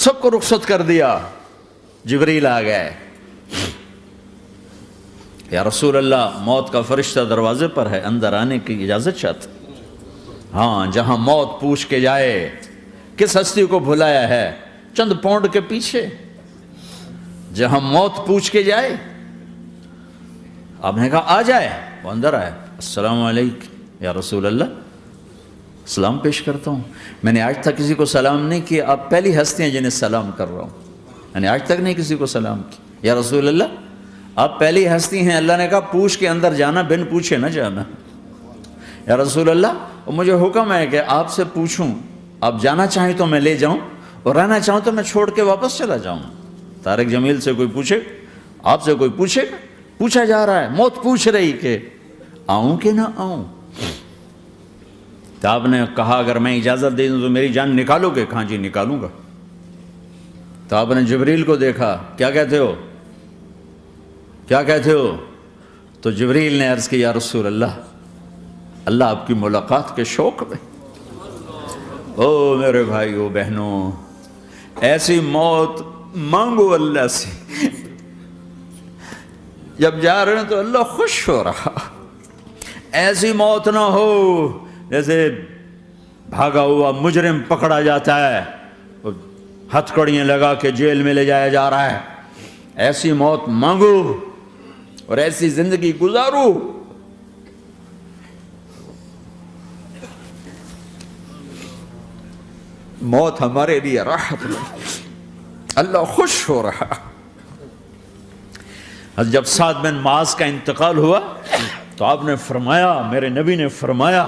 سب کو رخصت کر دیا. جبریل آ گئے. یا رسول اللہ موت کا فرشتہ دروازے پر ہے, اندر آنے کی اجازت چاہتا. ہاں, جہاں موت پوچھ کے جائے کس ہستی کو بھلایا ہے, چند پونڈ کے پیچھے جہاں موت پوچھ کے جائے. آپ نے کہا آ جائے, وہ اندر آئے. السلام علیکم یا رسول اللہ, سلام پیش کرتا ہوں. میں نے آج تک کسی کو سلام نہیں کیا, آپ پہلی ہستی ہیں جنہیں سلام کر رہا ہوں. میں نے آج تک نہیں کسی کو سلام کیا. یا رسول اللہ آپ پہلی ہستی ہیں. اللہ نے کہا پوچھ کے اندر جانا, بن پوچھے نہ جانا. یا رسول اللہ مجھے حکم ہے کہ آپ سے پوچھوں, آپ جانا چاہیں تو میں لے جاؤں, اور رہنا چاہوں تو میں چھوڑ کے واپس چلا جاؤں. طارق جمیل سے کوئی پوچھے, آپ سے کوئی پوچھے, پوچھا جا رہا ہے, موت پوچھ رہی کہ آؤں کہ نہ آؤں. تو آپ نے کہا اگر میں اجازت دے دوں تو میری جان نکالو گے؟ کہاں جی نکالوں گا. تو آپ نے جبریل کو دیکھا, کیا کہتے ہو, کیا کہتے ہو؟ تو جبریل نے عرض کی یا رسول اللہ, اللہ آپ کی ملاقات کے شوق میں. او میرے بھائیو بہنوں, ایسی موت مانگو اللہ سے. جب جا رہے ہیں تو اللہ خوش ہو رہا. ایسی موت نہ ہو جیسے بھاگا ہوا مجرم پکڑا جاتا ہے, ہتھکڑیاں لگا کے جیل میں لے جایا جا رہا ہے. ایسی موت مانگو اور ایسی زندگی گزارو. موت ہمارے لیے راحت ہے, اللہ خوش ہو رہا. جب سعد بن معاذ کا انتقال ہوا تو آپ نے فرمایا, میرے نبی نے فرمایا,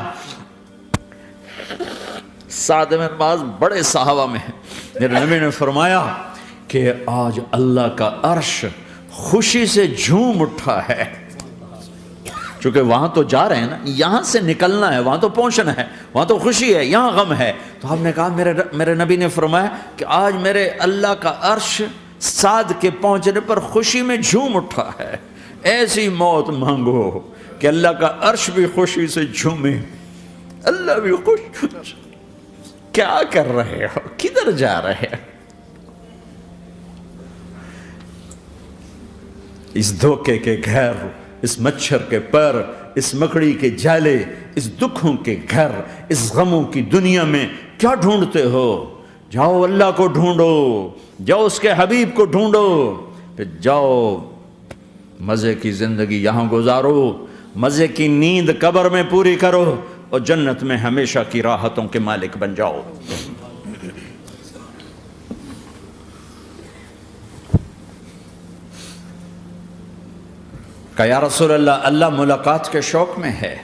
سعد بن معاذ بڑے صحابہ میں ہیں, میرے نبی نے فرمایا کہ آج اللہ کا عرش خوشی سے جھوم اٹھا ہے. چونکہ وہاں تو جا رہے ہیں نا, یہاں سے نکلنا ہے, وہاں تو پہنچنا ہے, وہاں تو خوشی ہے, یہاں غم ہے. تو آپ نے کہا, میرے نبی نے فرمایا کہ آج میرے اللہ کا عرش سعد کے پہنچنے پر خوشی میں جھوم اٹھا ہے. ایسی موت مانگو کہ اللہ کا عرش بھی خوشی سے جھومے, اللہ بھی خوش. کیا کر رہے ہو, کدھر جا رہے ہو؟ اس دھوکے کے گھر, اس مچھر کے پر, اس مکڑی کے جالے, اس دکھوں کے گھر, اس غموں کی دنیا میں کیا ڈھونڈتے ہو؟ جاؤ اللہ کو ڈھونڈو, جاؤ اس کے حبیب کو ڈھونڈو, پھر جاؤ مزے کی زندگی یہاں گزارو, مزے کی نیند قبر میں پوری کرو, اور جنت میں ہمیشہ کی راحتوں کے مالک بن جاؤ. کہ یا رسول اللہ, اللہ ملاقات کے شوق میں ہے.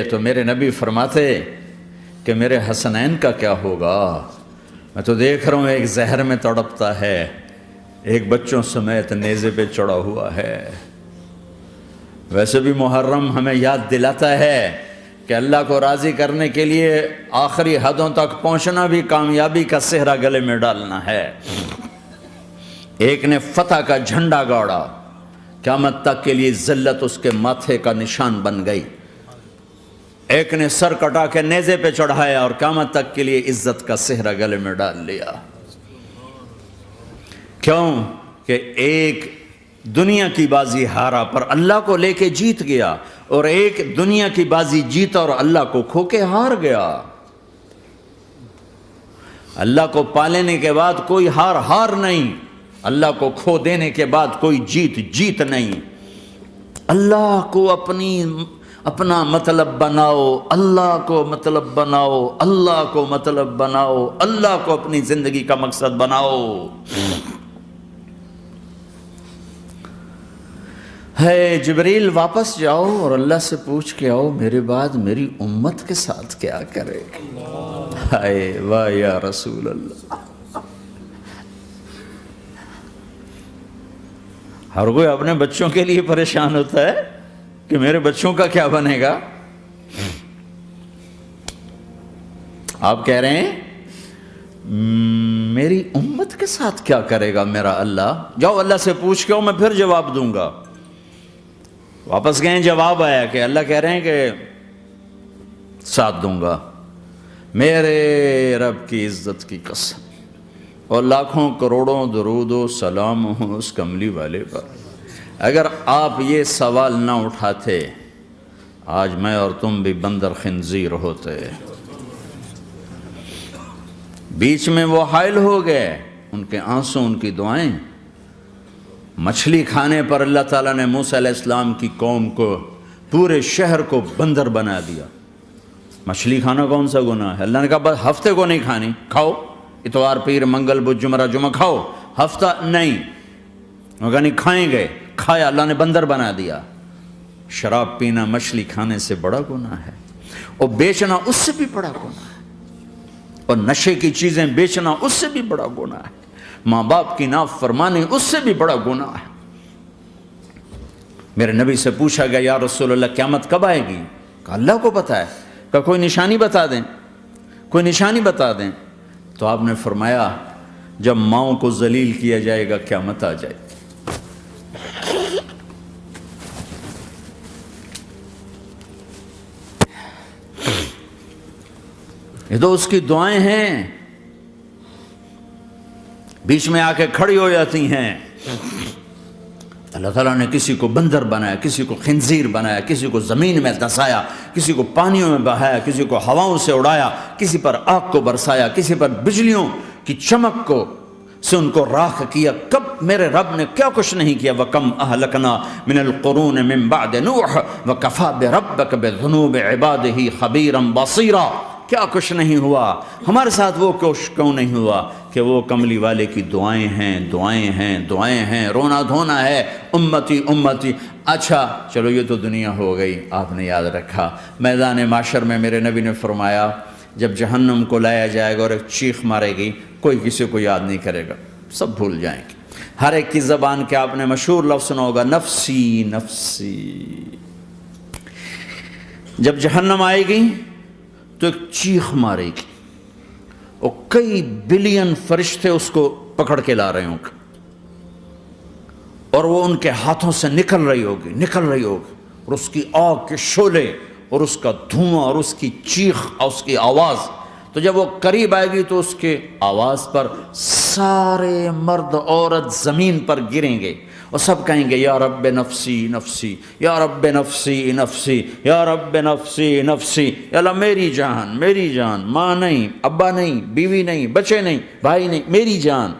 تو میرے نبی فرماتے کہ میرے حسنین کا کیا ہوگا؟ میں تو دیکھ رہا ہوں ایک زہر میں تڑپتا ہے, ایک بچوں سمیت نیزے پہ چڑھا ہوا ہے. ویسے بھی محرم ہمیں یاد دلاتا ہے کہ اللہ کو راضی کرنے کے لیے آخری حدوں تک پہنچنا بھی کامیابی کا صحرا گلے میں ڈالنا ہے. ایک نے فتح کا جھنڈا گاڑا, قیامت تک کے لیے ذلت اس کے ماتھے کا نشان بن گئی. ایک نے سر کٹا کے نیزے پہ چڑھایا اور قیامت تک کے لیے عزت کا صحرا گلے میں ڈال لیا. کیوں کہ ایک دنیا کی بازی ہارا پر اللہ کو لے کے جیت گیا, اور ایک دنیا کی بازی جیتا اور اللہ کو کھو کے ہار گیا. اللہ کو پالینے کے بعد کوئی ہار نہیں, اللہ کو کھو دینے کے بعد کوئی جیت نہیں. اللہ کو اپنا مطلب بناؤ, اللہ کو مطلب بناؤ, اللہ کو مطلب بناؤ, اللہ کو اپنی زندگی کا مقصد بناؤ. جبریل واپس جاؤ اور اللہ سے پوچھ کے آؤ میرے بعد میری امت کے ساتھ کیا کرے گا. واہ یا رسول اللہ. ہر کوئی اپنے بچوں کے لیے پریشان ہوتا ہے کہ میرے بچوں کا کیا بنے گا. آپ کہہ رہے ہیں میری امت کے ساتھ کیا کرے گا میرا اللہ. جاؤ اللہ سے پوچھ کے آؤ, میں پھر جواب دوں گا. واپس گئے, جواب آیا کہ اللہ کہہ رہے ہیں کہ ساتھ دوں گا. میرے رب کی عزت کی قسم, اور لاکھوں کروڑوں درود و سلام ہوں اس کملی والے پر۔ اگر آپ یہ سوال نہ اٹھاتے آج میں اور تم بھی بندر خنزیر ہوتے۔ بیچ میں وہ حائل ہو گئے، ان کے آنسو، ان کی دعائیں۔ مچھلی کھانے پر اللہ تعالیٰ نے موسیٰ علیہ السلام کی قوم کو، پورے شہر کو بندر بنا دیا۔ مچھلی کھانا کون سا گناہ ہے؟ اللہ نے کہا بس ہفتے کو نہیں کھانی، کھاؤ، اتوار پیر منگل بدھ جمعہ جمعہ کھاؤ، ہفتہ نہیں۔ وہ کہا نہیں کھائیں گے، کھایا، اللہ نے بندر بنا دیا۔ شراب پینا مچھلی کھانے سے بڑا گناہ ہے، اور بیچنا اس سے بھی بڑا گناہ ہے، اور نشے کی چیزیں بیچنا اس سے بھی بڑا گناہ ہے، ماں باپ کی نافرمانی اس سے بھی بڑا گناہ ہے۔ میرے نبی سے پوچھا گیا یا رسول اللہ قیامت کب آئے گی؟ کہا اللہ کو پتہ ہے۔ کہا کوئی نشانی بتا دیں، کوئی نشانی بتا دیں۔ تو آپ نے فرمایا جب ماؤں کو ذلیل کیا جائے گا قیامت آ جائے گی۔ یہ تو اس کی دعائیں ہیں، بیچ میں آ کے کھڑی ہو جاتی ہیں۔ اللہ تعالیٰ نے کسی کو بندر بنایا، کسی کو خنزیر بنایا، کسی کو زمین میں دھسایا، کسی کو پانیوں میں بہایا، کسی کو ہواؤں سے اڑایا، کسی پر آگ کو برسایا، کسی پر بجلیوں کی چمک کو سے ان کو راکھ کیا۔ کب میرے رب نے کیا کچھ نہیں کیا۔ وَكَمْ أَهْلَكْنَا مِنَ الْقُرُونِ مِنْ بَعْدِ نُوحٍ وَكَفَى بِرَبِّكَ بِذُنُوبِ عِبَادِهِ خَبِيرًا بَصِيرًا۔ کیا کچھ نہیں ہوا ہمارے ساتھ، وہ کچھ کیوں نہیں ہوا کہ وہ کملی والے کی دعائیں ہیں، دعائیں ہیں، دعائیں ہیں، رونا دھونا ہے، امتی امتی۔ اچھا چلو یہ تو دنیا ہو گئی، آپ نے یاد رکھا میدان معاشر میں میرے نبی نے فرمایا جب جہنم کو لایا جائے گا اور ایک چیخ مارے گی، کوئی کسی کو یاد نہیں کرے گا، سب بھول جائیں گے۔ ہر ایک کی زبان کے آپ نے مشہور لفظ سنا ہوگا نفسی نفسی۔ جب جہنم آئے گی تو ایک چیخ مارے گی، اور کئی بلین فرشتے اس کو پکڑ کے لا رہے ہوں گے، اور وہ ان کے ہاتھوں سے نکل رہی ہوگی، اور اس کی آگ کے شعلے اور اس کا دھواں اور اس کی چیخ اور اس کی آواز۔ تو جب وہ قریب آئے گی تو اس کے آواز پر سارے مرد عورت زمین پر گریں گے، اور سب کہیں گے یا رب نفسی نفسی، یا رب نفسی نفسی، یا رب نفسی نفسی۔ یا اللہ میری جان، میری جان، ماں نہیں، ابا نہیں، بیوی نہیں، بچے نہیں، بھائی نہیں، میری جان۔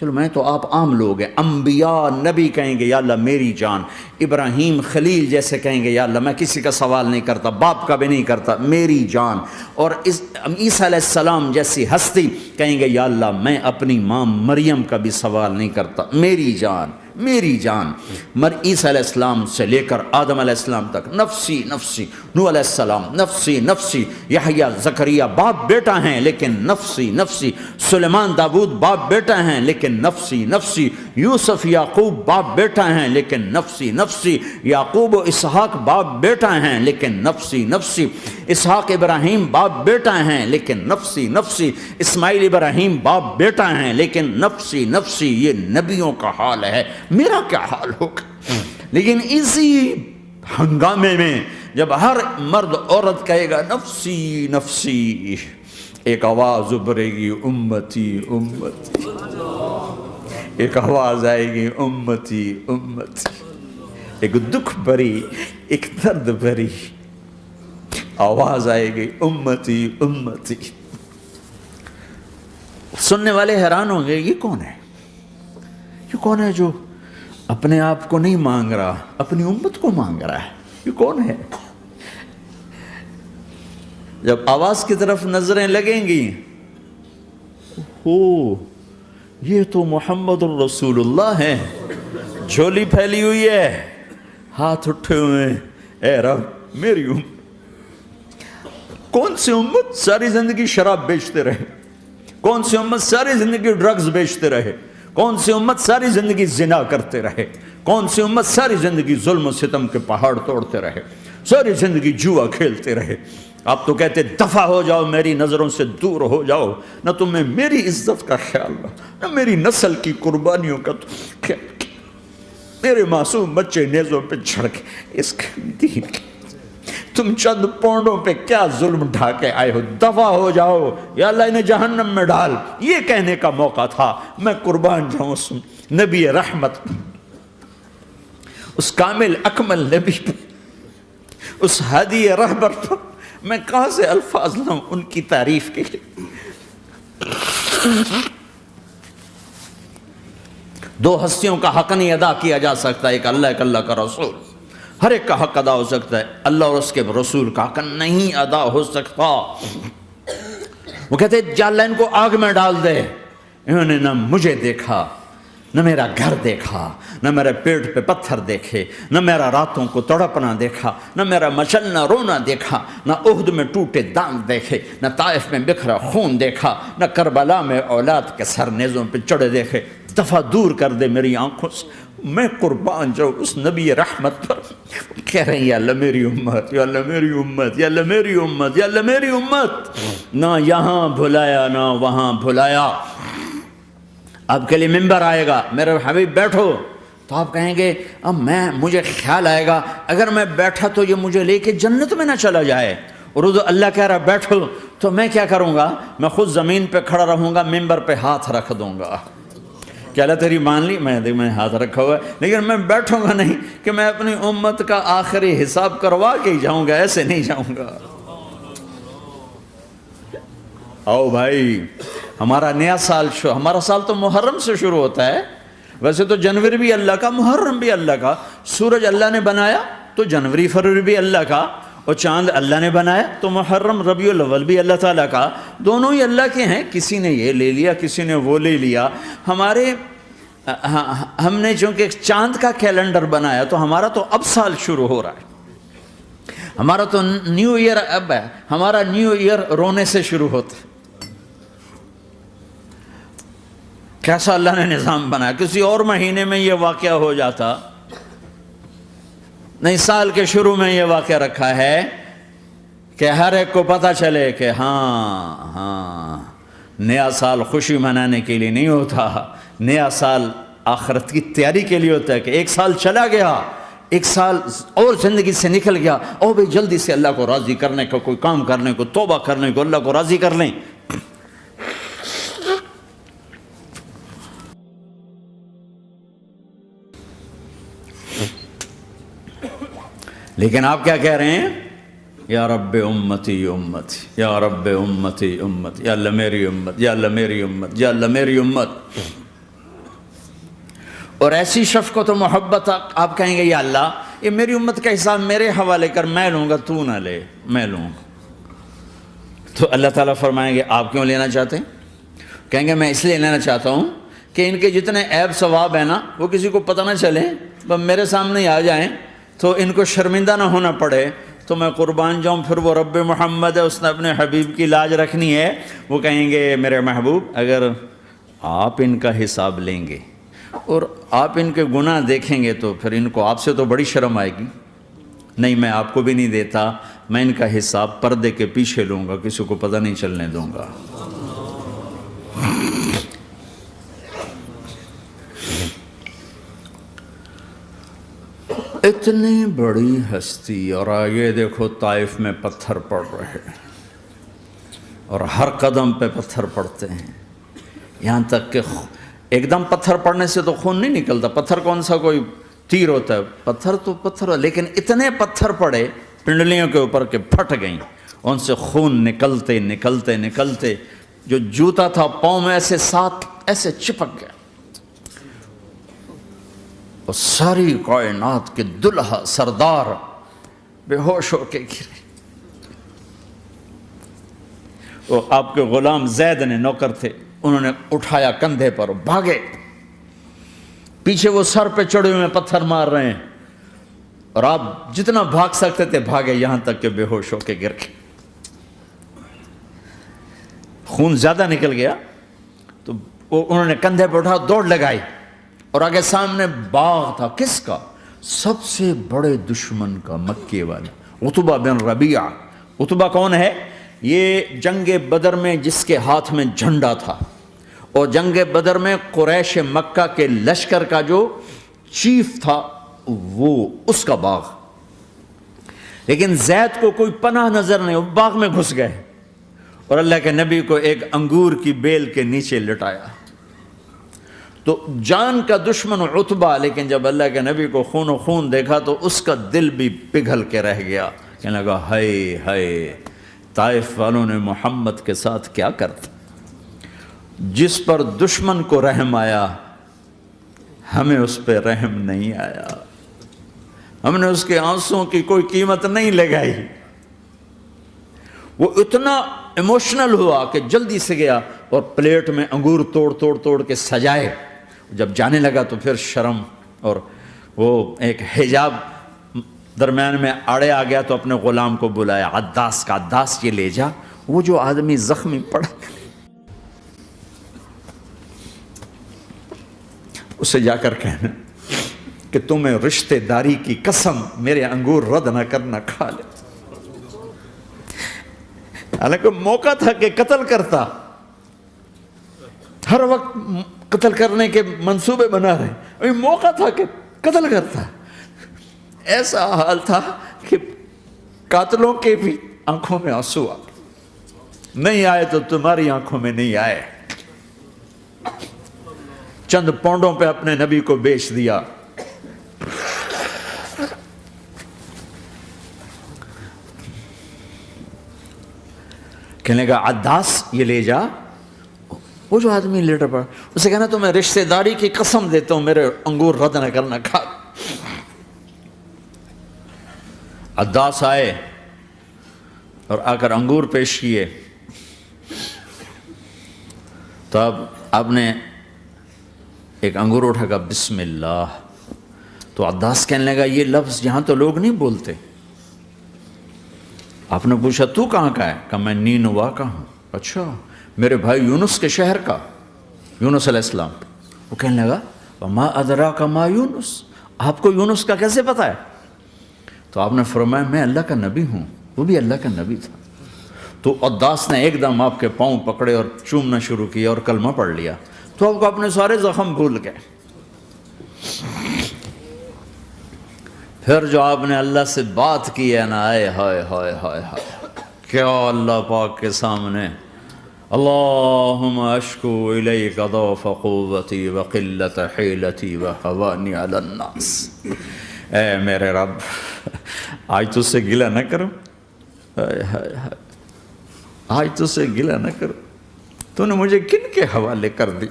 چلو میں تو آپ عام لوگ ہیں، انبیاء نبی کہیں گے یا اللہ میری جان، ابراہیم خلیل جیسے کہیں گے یا اللہ میں کسی کا سوال نہیں کرتا، باپ کا بھی نہیں کرتا، میری جان۔ اور عیسیٰ علیہ السلام جیسی ہستی کہیں گے یا اللہ میں اپنی ماں مریم کا بھی سوال نہیں کرتا، میری جان، میری جان۔ عیسیٰ علیہ السلام سے لے کر آدم علیہ السلام تک نفسی نفسی، نوح علیہ السلام نفسی نفسی، یحییٰ زکریا باپ بیٹا ہیں لیکن نفسی نفسی، سلیمان داؤد باپ بیٹا ہیں لیکن نفسی نفسی، یوسف یعقوب باپ بیٹا ہیں لیکن نفسی نفسی، یعقوب و اسحاق باپ بیٹا ہیں لیکن نفسی نفسی، اسحاق ابراہیم باپ بیٹا ہیں لیکن نفسی نفسی، اسماعیل ابراہیم باپ بیٹا ہیں لیکن نفسی نفسی۔ یہ نبیوں کا حال ہے، میرا کیا حال ہوگا؟ لیکن اسی ہنگامے میں جب ہر مرد عورت کہے گا نفسی نفسی، ایک آواز ابھرے گی امتی امتی، ایک آواز آئے گی امتی امتی، ایک دکھ بھری، ایک درد بھری آواز آئے گی امتی امتی۔ سننے والے حیران ہوں گے یہ کون ہے، یہ کون ہے جو اپنے آپ کو نہیں مانگ رہا، اپنی امت کو مانگ رہا ہے، یہ کون ہے؟ جب آواز کی طرف نظریں لگیں گی، او یہ تو محمد الرسول اللہ ہے، جھولی پھیلی ہوئی ہے، ہاتھ اٹھے ہوئے ہیں، اے رب میری امت۔ کون سی امت ساری زندگی شراب بیچتے رہے، کون سی امت ساری زندگی ڈرگز بیچتے رہے، کون سی امت ساری زندگی زنا کرتے رہے، کون سی امت ساری زندگی ظلم و ستم کے پہاڑ توڑتے رہے، ساری زندگی جوا کھیلتے رہے۔ آپ تو کہتے دفع ہو جاؤ، میری نظروں سے دور ہو جاؤ، نہ تمہیں میری عزت کا خیال رہا، نہ میری نسل کی قربانیوں کا خیال کیا، میرے معصوم بچے نیزوں پہ چڑھ کے اس دین کے تم چند پونڈوں پہ کیا ظلم ڈھا کے آئے ہو، دفع ہو جاؤ یا اللہ انہیں جہنم میں ڈال، یہ کہنے کا موقع تھا۔ میں قربان جاؤں اس نبی رحمت، اس کامل اکمل نبی پر، اس ہادی رہبر پر میں کہاں سے الفاظ لوں ان کی تعریف کے لیے۔ دو ہستیوں کا حق نہیں ادا کیا جا سکتا، ایک اللہ، ایک اللہ کا رسول۔ ہر ایک کا حق ادا ہو سکتا ہے، اللہ اور اس کے رسول کا حق نہیں ادا ہو سکتا۔ وہ کہتے ہیں جا اللہ ان کو آگ میں ڈال دے۔ انہوں نے نہ مجھے دیکھا، نہ میرا گھر دیکھا، نہ میرے پیٹ پہ پتھر دیکھے، نہ میرا راتوں کو تڑپنا دیکھا، نہ میرا مچلنا رونا دیکھا، نہ احد میں ٹوٹے دانت دیکھے، نہ طائف میں بکھرا خون دیکھا، نہ کربلا میں اولاد کے سر نیزوں پہ چڑھے دیکھے۔ دفعہ دور کر دے میری آنکھوں سے۔ میں قربان جاؤں اس نبی رحمت پر۔ کہہ رہے ہیں یا اللہ میری امت، یا اللہ میری امت، یا اللہ میری امت، یا اللہ میری امت۔ نہ یہاں بھلایا نہ وہاں بھلایا۔ آپ کے لیے ممبر آئے گا، میرے حبیب بیٹھو، تو آپ کہیں گے اب مجھے خیال آئے گا اگر میں بیٹھا تو یہ مجھے لے کے جنت میں نہ چلا جائے، اور اللہ کہہ رہا بیٹھو تو میں کیا کروں گا؟ میں خود زمین پہ کھڑا رہوں گا، ممبر پہ ہاتھ رکھ دوں گا۔ کہ اللہ تیری مان لی، میں ہاتھ رکھا ہوا ہے، لیکن میں بیٹھوں گا نہیں کہ میں اپنی امت کا آخری حساب کروا کے ہی جاؤں گا، ایسے نہیں جاؤں گا۔ آؤ بھائی، ہمارا نیا سال ہمارا سال تو محرم سے شروع ہوتا ہے۔ ویسے تو جنوری بھی اللہ کا، محرم بھی اللہ کا، سورج اللہ نے بنایا تو جنوری فروری بھی اللہ کا، اور چاند اللہ نے بنایا تو محرم ربیع الاول بھی اللہ تعالیٰ کا، دونوں ہی اللہ کے ہیں۔ کسی نے یہ لے لیا، کسی نے وہ لے لیا۔ ہم نے چونکہ چاند کا کیلنڈر بنایا تو ہمارا تو اب سال شروع ہو رہا ہے، ہمارا تو نیو ایئر اب ہے، ہمارا نیو ایئر رونے سے شروع ہوتا ہے۔ کیسا اللہ نے نظام بنایا، کسی اور مہینے میں یہ واقعہ ہو جاتا، نہیں سال کے شروع میں یہ واقعہ رکھا ہے کہ ہر ایک کو پتہ چلے کہ ہاں نیا سال خوشی منانے کے لیے نہیں ہوتا، نیا سال آخرت کی تیاری کے لیے ہوتا ہے۔ کہ ایک سال چلا گیا، ایک سال اور زندگی سے نکل گیا، او بھئی جلدی سے اللہ کو راضی کرنے کا کوئی کام کرنے کو، توبہ کرنے کو، اللہ کو راضی کر لیں۔ لیکن آپ کیا کہہ رہے ہیں؟ یا رب امتی امتی، یا رب امتی امتی، یا اللہ میری امت، یا اللہ میری امت، یا اللہ میری امت۔ اور ایسی شفقت و محبت آپ کہیں گے یا اللہ یہ میری امت کا حساب میرے حوالے کر، میں لوں گا، تو نہ لے، میں لوں گا۔ تو اللہ تعالیٰ فرمائیں گے آپ کیوں لینا چاہتے ہیں؟ کہیں گے میں اس لیے لینا چاہتا ہوں کہ ان کے جتنے عیب ثواب ہیں نا وہ کسی کو پتہ نہ چلے، بس میرے سامنے آ جائیں تو ان کو شرمندہ نہ ہونا پڑے، تو میں قربان جاؤں۔ پھر وہ رب محمد ہے، اس نے اپنے حبیب کی لاج رکھنی ہے۔ وہ کہیں گے میرے محبوب اگر آپ ان کا حساب لیں گے اور آپ ان کے گناہ دیکھیں گے تو پھر ان کو آپ سے تو بڑی شرم آئے گی۔ نہیں میں آپ کو بھی نہیں دیتا، میں ان کا حساب پردے کے پیچھے لوں گا، کسی کو پتہ نہیں چلنے دوں گا۔ اتنی بڑی ہستی، اور آگے دیکھو طائف میں پتھر پڑ رہے ہیں، اور ہر قدم پہ پتھر پڑتے ہیں، یہاں تک کہ ایک دم پتھر پڑنے سے تو خون نہیں نکلتا، پتھر کون سا کوئی تیر ہوتا ہے، پتھر تو پتھر، لیکن اتنے پتھر پڑے پنڈلیوں کے اوپر کہ پھٹ گئیں، ان سے خون نکلتے نکلتے نکلتے جو جوتا تھا پاؤں میں ایسے ساتھ ایسے چپک گیا، اور ساری کائنات کے دلہا سردار بے ہوش ہو کے گرے۔ وہ آپ کے غلام زید نے نوکر تھے، انہوں نے اٹھایا کندھے پر، بھاگے، پیچھے وہ سر پہ چڑھے ہوئے پتھر مار رہے ہیں، اور آپ جتنا بھاگ سکتے تھے بھاگے، یہاں تک کہ بے ہوش ہو کے گر گئے۔ خون زیادہ نکل گیا تو انہوں نے کندھے پہ اٹھا دوڑ لگائی، اور آگے سامنے باغ تھا، کس کا؟ سب سے بڑے دشمن کا، مکے والا عتبہ بن ربیعہ۔ عتبہ کون ہے؟ یہ جنگ بدر میں جس کے ہاتھ میں جھنڈا تھا، اور جنگ بدر میں قریش مکہ کے لشکر کا جو چیف تھا وہ، اس کا باغ۔ لیکن زید کو کوئی پناہ نظر نہیں، وہ باغ میں گھس گئے اور اللہ کے نبی کو ایک انگور کی بیل کے نیچے لٹایا۔ تو جان کا دشمن عتبہ، لیکن جب اللہ کے نبی کو خون و خون دیکھا تو اس کا دل بھی پگھل کے رہ گیا، کہنے لگا ہائے ہائے، طائف والوں نے محمد کے ساتھ کیا کرتا۔ جس پر دشمن کو رحم آیا ہمیں اس پہ رحم نہیں آیا، ہم نے اس کے آنسوں کی کوئی قیمت نہیں لگائی۔ وہ اتنا ایموشنل ہوا کہ جلدی سے گیا اور پلیٹ میں انگور توڑ کے سجائے۔ جب جانے لگا تو پھر شرم اور وہ ایک حجاب درمیان میں آڑے آ گیا، تو اپنے غلام کو بلایا، عداس کا، عداس یہ لے جا وہ جو آدمی زخمی پڑا، اسے جا کر کہنا کہ تمہیں رشتہ داری کی قسم میرے انگور رد نہ کرنا، کھا لے۔ حالانکہ موقع تھا کہ قتل کرتا، ہر وقت قتل کرنے کے منصوبے بنا رہے، ابھی موقع تھا کہ قتل کرتا۔ ایسا حال تھا کہ قاتلوں کے بھی آنکھوں میں آنسو آ گئے، نہیں آئے تو تمہاری آنکھوں میں نہیں آئے۔ چند پونڈوں پہ اپنے نبی کو بیچ دیا۔ کہنے کا عداس یہ لے جا، وہ جو آدمی لیٹر پڑا، اسے کہنا تو میں رشتہ داری کی قسم دیتا ہوں میرے انگور رد نہ کرنا، کھا۔ عداس آئے اور آ کر انگور پیش کیے، تو اب آپ نے ایک انگور اٹھا کر بسم اللہ، تو عداس کہنے لگا یہ لفظ یہاں تو لوگ نہیں بولتے۔ آپ نے پوچھا تو کہاں کا ہے؟ کہا میں نینوا کا ہوں۔ اچھا، میرے بھائی یونس کے شہر کا، یونس علیہ السلام۔ وہ کہنے لگا وما ادراک ما یونس، آپ کو یونس کا کیسے پتا ہے؟ تو آپ نے فرمایا میں اللہ کا نبی ہوں، وہ بھی اللہ کا نبی تھا۔ تو عداس نے ایک دم آپ کے پاؤں پکڑے اور چومنا شروع کیا اور کلمہ پڑھ لیا، تو آپ کو اپنے سارے زخم بھول گئے۔ پھر جو آپ نے اللہ سے بات کی ہے نا، آئے ہائے ہائے ہائے ہائے، کیا اللہ پاک کے سامنے اللہم اشکو الیک ضعف قوتی وقلت حیلتی وہوانی علی الناس، اے میرے رب آج تجھ سے گلہ نہ کرو، آج تجھ سے گلہ نہ کرو، تو نے مجھے کن کے حوالے کر دی،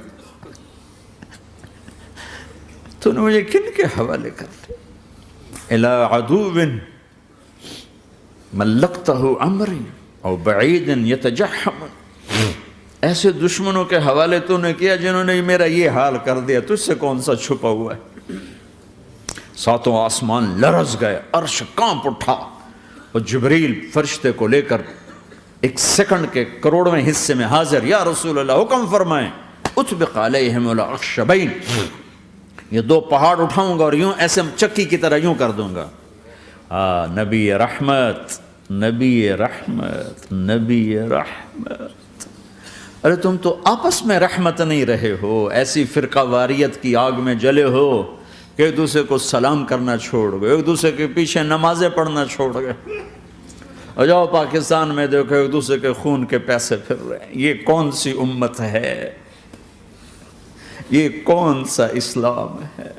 تو نے مجھے کن کے حوالے کر دی، الی عدو ملکتہ امری او بعید یتجحم، ایسے دشمنوں کے حوالے تو نے کیا جنہوں نے میرا یہ حال کر دیا، تجھ سے کون سا چھپا ہوا ہے۔ ساتوں آسمان لرز گئے، عرش کانپ اٹھا، اور جبریل فرشتے کو لے کر ایک سیکنڈ کے کروڑویں حصے میں حاضر، یا رسول اللہ حکم فرمائیں اطبق علیہم الاخشبین، یہ دو پہاڑ اٹھاؤں گا اور یوں ایسے چکی کی طرح یوں کر دوں گا۔ نبی رحمت، نبی رحمت، نبی رحمت۔ ارے تم تو آپس میں رحمت نہیں رہے ہو، ایسی فرقہ واریت کی آگ میں جلے ہو کہ ایک دوسرے کو سلام کرنا چھوڑ گئے، ایک دوسرے کے پیچھے نمازیں پڑھنا چھوڑ گئے، اور جاؤ پاکستان میں دیکھو ایک دوسرے کے خون کے پیسے پھر رہے ہیں۔ یہ کون سی امت ہے؟ یہ کون سا اسلام ہے؟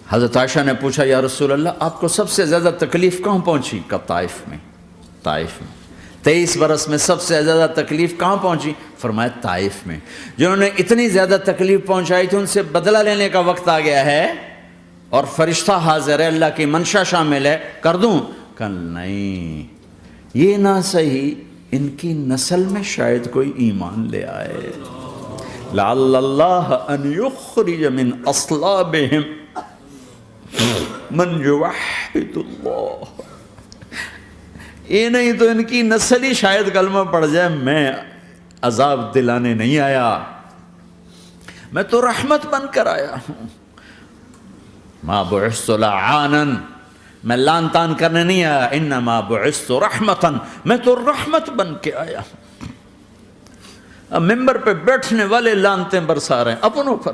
حضرت عائشہ نے پوچھا یا رسول اللہ آپ کو سب سے زیادہ تکلیف کہاں پہنچی؟ کہا طائف میں، طائف میں۔ 23 برس میں سب سے زیادہ تکلیف کہاں پہنچی؟ فرمایا طائف میں۔ جنہوں نے اتنی زیادہ تکلیف پہنچائی تھی ان سے بدلہ لینے کا وقت آ گیا ہے، اور فرشتہ حاضر ہے، اللہ کی منشا شامل ہے، کر دوں؟ کہ نہیں، یہ نہ صحیح، ان کی نسل میں شاید کوئی ایمان لے آئے، لعل اللہ ان یخرج من اصلابہم من یوحد اللہ، یہ نہیں تو ان کی نسل ہی شاید کلمہ پڑھ جائے۔ میں عذاب دلانے نہیں آیا، میں تو رحمت بن کر آیا ہوں۔ ما بعثت لعانا، میں لان تان کرنے نہیں آیا، انما بعثت رحمتا، میں تو رحمت بن کے آیا ہوں۔ اب ممبر پہ بیٹھنے والے لانتیں برسا رہے ہیں اپنوں پر.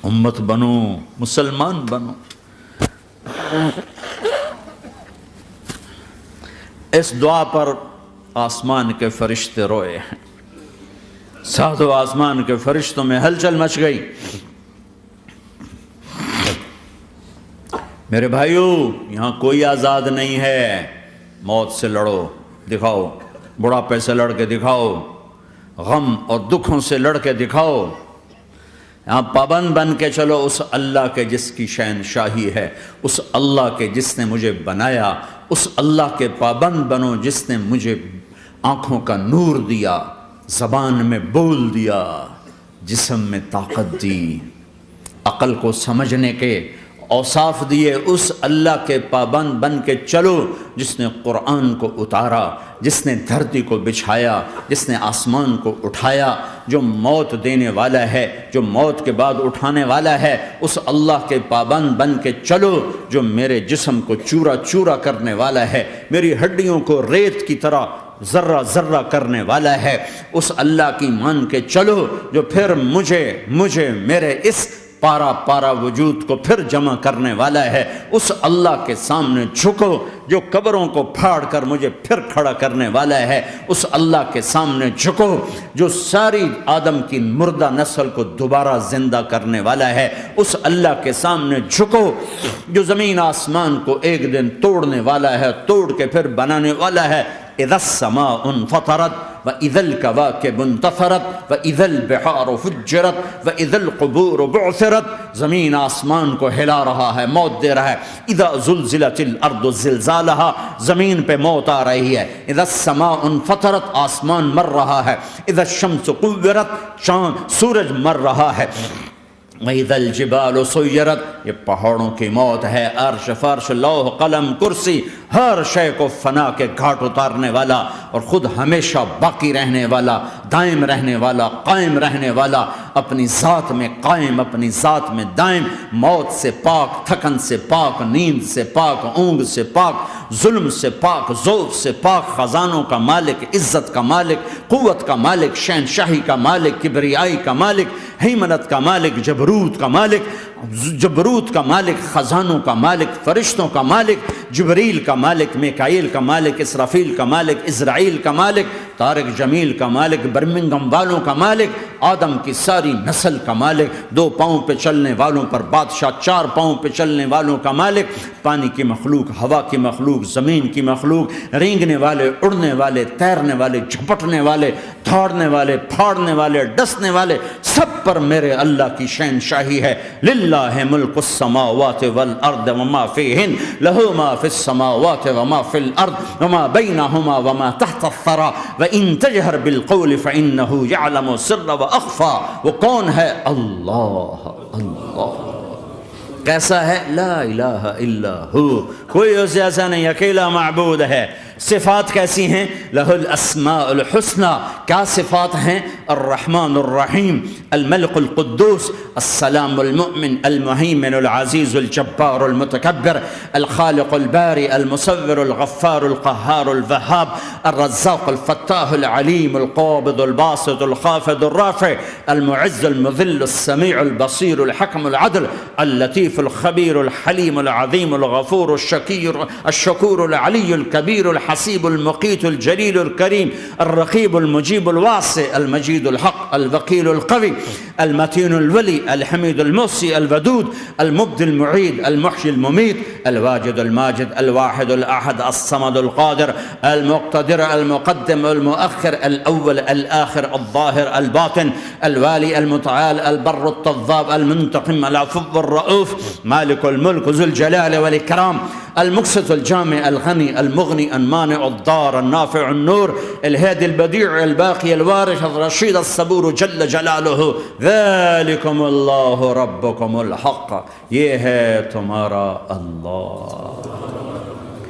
امت بنو، مسلمان بنو. اس دعا پر آسمان کے فرشتے روئے ہیں. ساتوں آسمان کے فرشتوں میں ہلچل مچ گئی. میرے بھائیو، یہاں کوئی آزاد نہیں ہے. موت سے لڑو، دکھاؤ. بڑھاپے سے لڑ کے دکھاؤ، غم اور دکھوں سے لڑ کے دکھاؤ. یہاں پابند بن کے چلو اس اللہ کے جس کی شہنشاہی ہے، اس اللہ کے جس نے مجھے بنایا. اس اللہ کے پابند بنو جس نے مجھے آنکھوں کا نور دیا، زبان میں بول دیا، جسم میں طاقت دی، عقل کو سمجھنے کے اوصاف دیے. اس اللہ کے پابند بن کے چلو جس نے قرآن کو اتارا، جس نے دھرتی کو بچھایا، جس نے آسمان کو اٹھایا، جو موت دینے والا ہے، جو موت کے بعد اٹھانے والا ہے. اس اللہ کے پابند بن کے چلو جو میرے جسم کو چورا چورا کرنے والا ہے، میری ہڈیوں کو ریت کی طرح ذرہ ذرہ کرنے والا ہے. اس اللہ کی مان کے چلو جو پھر مجھے میرے اس پارا پارا وجود کو پھر جمع کرنے والا ہے. اس اللہ کے سامنے جھکو جو قبروں کو پھاڑ کر مجھے پھر کھڑا کرنے والا ہے. اس اللہ کے سامنے جھکو جو ساری آدم کی مردہ نسل کو دوبارہ زندہ کرنے والا ہے. اس اللہ کے سامنے جھکو جو زمین آسمان کو ایک دن توڑنے والا ہے، توڑ کے پھر بنانے والا ہے. اذا السماء انفطرت واذا الكواكب انتثرت واذا البحار فجرت واذا القبور بعثرت. زمین آسمان کو ہلا رہا ہے، موت دے رہا ہے. اذا زلزلت الارض زلزالها، زمین پہ موت آ رہی ہے. اذا السماء انفطرت، آسمان مر رہا ہے. اذا الشمس قورت، چاند سورج مر رہا ہے. وَإِذَا الْجِبَالُ سُيِّرَتْ، یہ پہاڑوں کی موت ہے. عرش فرش لوح قلم کرسی ہر شے کو فنا کے گھاٹ اتارنے والا اور خود ہمیشہ باقی رہنے والا، دائم رہنے والا، قائم رہنے والا، اپنی ذات میں قائم، اپنی ذات میں دائم، موت سے پاک، تھکن سے پاک، نیند سے پاک، اونگ سے پاک، ظلم سے پاک، ذوق سے پاک، خزانوں کا مالک، عزت کا مالک، قوت کا مالک، شہنشاہی کا مالک، کبریائی کا مالک، ہیمنت کا مالک، جبروت کا مالک، خزانوں کا مالک، فرشتوں کا مالک، جبریل کا مالک، میکائیل کا مالک، اسرافیل کا مالک، اسرائیل کا مالک، طارق جمیل کا مالک، برمنگم والوں کا مالک، آدم کی ساری نسل کا مالک، 2 پاؤں پہ چلنے والوں پر بادشاہ، 4 پاؤں پہ چلنے والوں کا مالک، پانی کی مخلوق، ہوا کی مخلوق، زمین کی مخلوق، رینگنے والے، اڑنے والے، تیرنے والے، جھپٹنے والے، دھاڑنے والے، پھاڑنے والے، ڈسنے والے، سب پر میرے اللہ کی شہنشاہی ہے. للہ ملک السماوات والارض وما فیہن، لہ ما فی السماوات وما فی الارض وما بینہما وما تحت الثری وان تجہر بالقول فانہ یعلم السر واخفی. وہ کون ہے؟ اللہ. اللہ کیسا ہے؟ لا الہ الا ہو، کوئی اس جیسا نہیں، اکیلا معبود ہے. صفات کیسی ہیں؟ لہ الاسماء الحسنى. کیا صفات ہیں؟ الرحمن الرحیم، الملک القدوس، السلام المؤمن، المہیمن العزیز الجبار المتکبر، الخالق الباری المصور الغفار القہار الوہاب، الرزاق الفتاح العلیم القابض الباسط الخافض الرافع، المعز المذل السمیع البصیر الحکم العدل، اللطیف الخبیر الحلیم العظیم الغفور الشکور العلی الکبیر الحسیب المقیت الجلیل الکریم، الرقیب المجیب الواسع، المجید الحق، الوکیل القوی، المتین الولی، الحمید المحصی، الودود، المبدی المعید، المحیی الممیت، الواجد الماجد، الواحد الاحد، الصمد القادر، المقتدر، المقدم، المؤخر، الاول، الاخر، الظاهر، الباطن، الوالي، المتعال، البر، التضاب، المنتقم، العفو، الرؤوف، مالك الملك، ذو الجلال والإكرام، المقسط، الجامع، الغني، المغني، المانع، الضار، النافع، النور، الهادي، البديع، الباقي، الوارث، الرشيد، الصبور جل جلاله. ذلكم الله ربكم الحق، یہ ہے تمہارا اللہ.